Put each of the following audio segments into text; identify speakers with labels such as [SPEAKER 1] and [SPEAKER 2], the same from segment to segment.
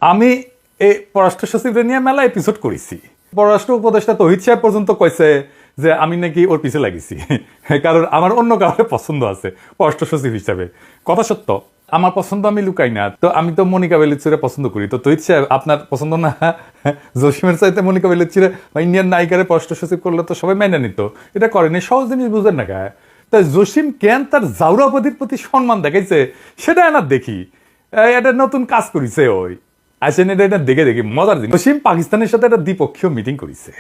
[SPEAKER 1] আমি এই পররাষ্ট্র সচিবরে নিয়ে মেলা এপিসোড করেছি। পররাষ্ট্র উপদেষ্টা তৌহিদ সাহেব পর্যন্ত কইছে যে আমি নাকি ওর পিছে লাগিছি, কারণ আমার অন্য কাউকে পছন্দ আছে পররাষ্ট্র সচিব হিসাবে। কথা সত্য, আমার পছন্দ আমি লুকাই না। তো আমি তো মনিকা বেলুচিরে পছন্দ করি। তো তৌহিদ সাহেব আপনার পছন্দ না? জসিমের চাইতে মনিকা বেলুচিরে বা ইন্ডিয়ান নায়িকারে পররাষ্ট্র সচিব করলে তো সবাই মেনে নিত। এটা করেনি, সহজ জিনিস বুঝেন না গায়ে। তাই জসিম কেন তার জাউরাপতির প্রতি সম্মান দেখাইছে সেটা না দেখি। এটা নতুন কাজ করেছে ওই আসেন, এটা দেখে দেখি মজার জিনিস। জসিম পাকিস্তানের সাথে একটা দ্বিপক্ষীয় মিটিং করেছে,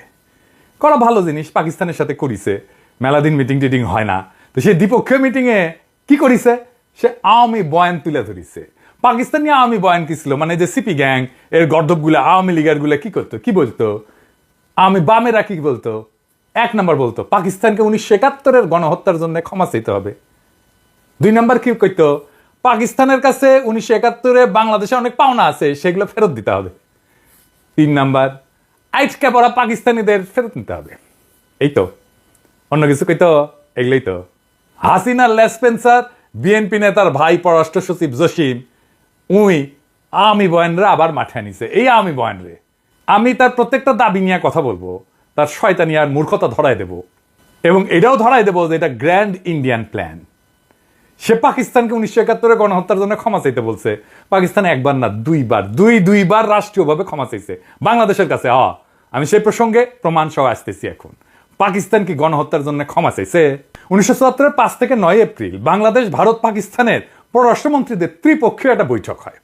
[SPEAKER 1] করা ভালো জিনিস। পাকিস্তানের সাথে করেছে, মেলা দিন মিটিং টিটিং হয় না। তো সেই দ্বিপক্ষীয় মিটিং এ কি করেছে, সে আওয়ামী বয়ান তুলে ধরেছে। পাকিস্তানি আওয়ামী বয়ান কি ছিল, মানে যে সিপি গ্যাং এর গর্দব গুলা, আওয়ামী লীগের গুলা কি করতো, কি বলতো, আওয়ামী বামেরা কি বলতো? 1 নম্বর বলতো পাকিস্তানকে 1971-এর গণহত্যার জন্য ক্ষমা চাইতে হবে। 2 নম্বর কি কইতো, পাকিস্তানের কাছে 1971-এ বাংলাদেশে অনেক পাওনা আছে, সেগুলো ফেরত দিতে হবে। 3 নাম্বার, আইটকে পড়া পাকিস্তানিদের ফেরত নিতে হবে। এই তো, অন্য কিছু কইতো? এগুলোই তো। হাসিনা লেসপেন্সার বিএনপি নেতার ভাই পররাষ্ট্র সচিব জসিম উই আওয়ামী বয়ানরে আবার মাঠে আনিছে। এই আওয়ামী বয়ানরে আমি তার প্রত্যেকটা দাবি নিয়ে কথা বলবো, তার শয়তানি আর মূর্খতা ধরাই দেব, এবং এটাও ধরাই দেব যে এটা গ্র্যান্ড ইন্ডিয়ান প্ল্যান। সে পাকিস্তানকে 1971-এ গণহত্যার জন্য ক্ষমা চাইতে বলছে। পাকিস্তান একবার না দুইবার রাষ্ট্রীয়ভাবে ক্ষমা চাইছে বাংলাদেশের কাছে। আমি সেই প্রসঙ্গে প্রমাণ সহ আসতেছি এখন। পাকিস্তান কি গণহত্যার জন্য ক্ষমা চাইছে? 1974-এর 5 থেকে 9 এপ্রিল বাংলাদেশ, ভারত, পাকিস্তানের পররাষ্ট্রমন্ত্রীদের ত্রিপক্ষীয় একটা বৈঠক হয়।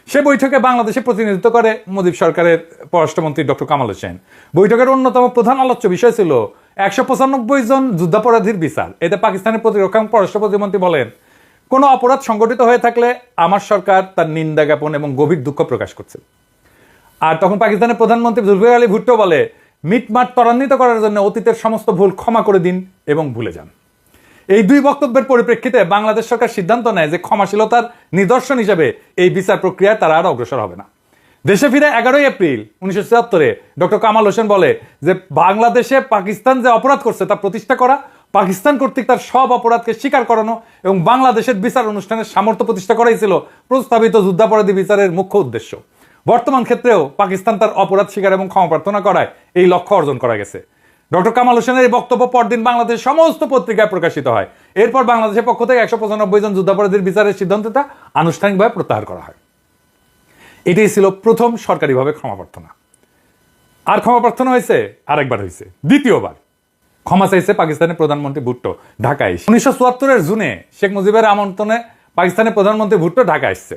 [SPEAKER 1] সে বৈঠকে বাংলাদেশে প্রতিনিধিত্ব করে মুজিব সরকারের পররাষ্ট্রমন্ত্রী ডক্টর কামাল হোসেন। বৈঠকের অন্যতম প্রধান আলোচ্য বিষয় ছিল 195 জন যুদ্ধাপরাধীর বিচার। এতে পাকিস্তানের প্রতিরক্ষা এবং পররাষ্ট্র প্রতিমন্ত্রী বলেন, কোনো অপরাধ সংগঠিত হয়ে থাকলে আমার সরকার তার নিন্দা জ্ঞাপন এবং গভীর দুঃখ প্রকাশ করছে। আর তখন পাকিস্তানের প্রধানমন্ত্রী জুলফিকার আলী ভুট্টো বলে, মিটমাট ত্বরান্বিত করার জন্য অতীতের সমস্ত ভুল ক্ষমা করে দিন এবং ভুলে যান। এই 2 বক্তব্যের পরিপ্রেক্ষিতে বাংলাদেশ সরকার সিদ্ধান্ত নেয় যে ক্ষমাশীলতার নিদর্শন হিসেবে এই বিচার প্রক্রিয়ায় তারা আর অগ্রসর হবে না। দেশে ফিরে 11 এপ্রিল 1974-এ ডক্টর কামাল হোসেন বলে যে বাংলাদেশে পাকিস্তান যে অপরাধ করছে তা প্রতিষ্ঠা করা, পাকিস্তান কর্তৃক তার সব অপরাধকে স্বীকার করানো এবং বাংলাদেশের বিচার অনুষ্ঠানের সামর্থ্য প্রতিষ্ঠা করাই ছিল প্রস্তাবিত যুদ্ধাপরাধী বিচারের মুখ্য উদ্দেশ্য। বর্তমান ক্ষেত্রেও পাকিস্তান তার অপরাধ স্বীকার এবং ক্ষমা প্রার্থনা করায় এই লক্ষ্য অর্জন করা গেছে। ডক্টর কামাল হোসেনের এই বক্তব্য পরদিন বাংলাদেশের সমস্ত পত্রিকায় প্রকাশিত হয়। এরপর বাংলাদেশের পক্ষ থেকে 195 জন যুদ্ধাপরাধীর বিচারের সিদ্ধান্তটা আনুষ্ঠানিকভাবে প্রত্যাহার করা হয়। এটাই ছিল প্রথম সরকারিভাবে ক্ষমা প্রার্থনা। আর ক্ষমা প্রার্থনা হয়েছে আরেকবার, হয়েছে দ্বিতীয়বার। ক্ষমা চাইছে পাকিস্তানের প্রধানমন্ত্রী ভুট্টো ঢাকায়। 1974-এর জুনে শেখ মুজিবের আমন্ত্রণে পাকিস্তানের প্রধানমন্ত্রী ভুট্টো ঢাকা আসছে।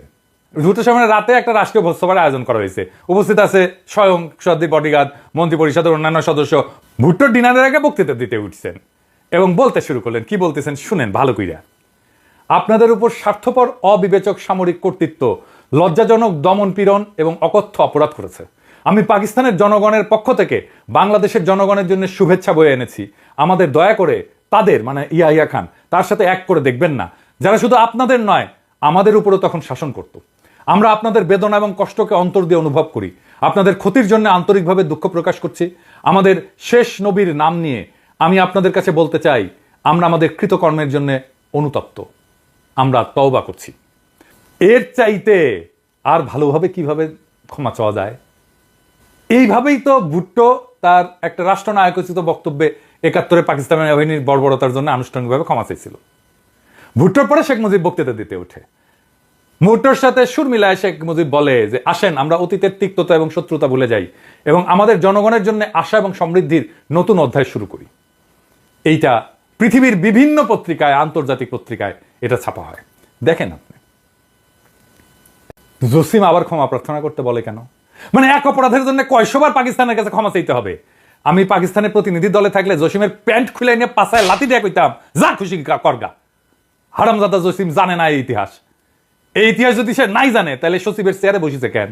[SPEAKER 1] ভুট্টোর সামনে রাতে একটা রাষ্ট্রীয় ভোজসভার আয়োজন করা হয়েছে। উপস্থিত আছে স্বয়ং সর্দি বডিগার্ড, মন্ত্রী পরিষদের অন্যান্য সদস্য। ভুট্টোর ডিনারের আগে বক্তৃতা দিতে উঠছেন এবং বলতে শুরু করলেন। কি বলতেছেন শুনেন ভালো কইরা। আপনাদের উপর স্বার্থপর অবিবেচক সামরিক কর্তৃত্ব লজ্জাজনক দমন পীড়ন এবং অকথ্য অপরাধ করেছে। আমি পাকিস্তানের জনগণের পক্ষ থেকে বাংলাদেশের জনগণের জন্য শুভেচ্ছা বয়ে এনেছি। আমাদের দয়া করে তাদের, মানে ইয়াহিয়া খান, তার সাথে এক করে দেখবেন না, যারা শুধু আপনাদের নয় আমাদের উপরও তখন শাসন করত। আমরা আপনাদের বেদনা এবং কষ্টকে অন্তর দিয়ে অনুভব করি। আপনাদের ক্ষতির জন্য আন্তরিকভাবে দুঃখ প্রকাশ করছি। আমাদের শেষ নবীর নাম নিয়ে আমি আপনাদের কাছে বলতে চাই, আমরা আমাদের কৃতকর্মের জন্য অনুতপ্ত, আমরা তওবা করছি। এর চাইতে আর ভালোভাবে কিভাবে ক্ষমা চাওয়া যায়? এইভাবেই তো ভুট্টো তার একটা রাষ্ট্রনায়কোচিত বক্তব্যে 71-এ পাকিস্তানের বাহিনীর বর্বরতার জন্য আনুষ্ঠানিকভাবে ক্ষমা চাইছিল। ভুট্টোর পরে শেখ মুজিব বক্তৃতা দিতে ওঠে। ভুট্টোর সাথে সুর মিলায় শেখ মুজিব বলে যে, আসেন আমরা অতীতের তিক্ততা এবং শত্রুতা ভুলে যাই এবং আমাদের জনগণের জন্য আশা এবং সমৃদ্ধির নতুন অধ্যায় শুরু করি। এইটা পৃথিবীর বিভিন্ন পত্রিকায়, আন্তর্জাতিক পত্রিকায় এটা ছাপা হয়। দেখেন আপনি, জসিম আবার ক্ষমা প্রার্থনা করতে বলে কেন? মানে এক অপরাধের জন্য কয়শবার পাকিস্তানের কাছে ক্ষমা চাইতে হবে? আমি পাকিস্তানের প্রতিনিধি দলে থাকলে জসিমের প্যান্ট খুলে নিয়ে পাছায় লাথি দিয়ে কইতাম, যা খুশি করগা। হারামজাদা জসিম জানে না এই ইতিহাস। এই ইতিহাস যদি সে নাই জানে তাহলে সচিবের চেয়ারে বসেছে কেন?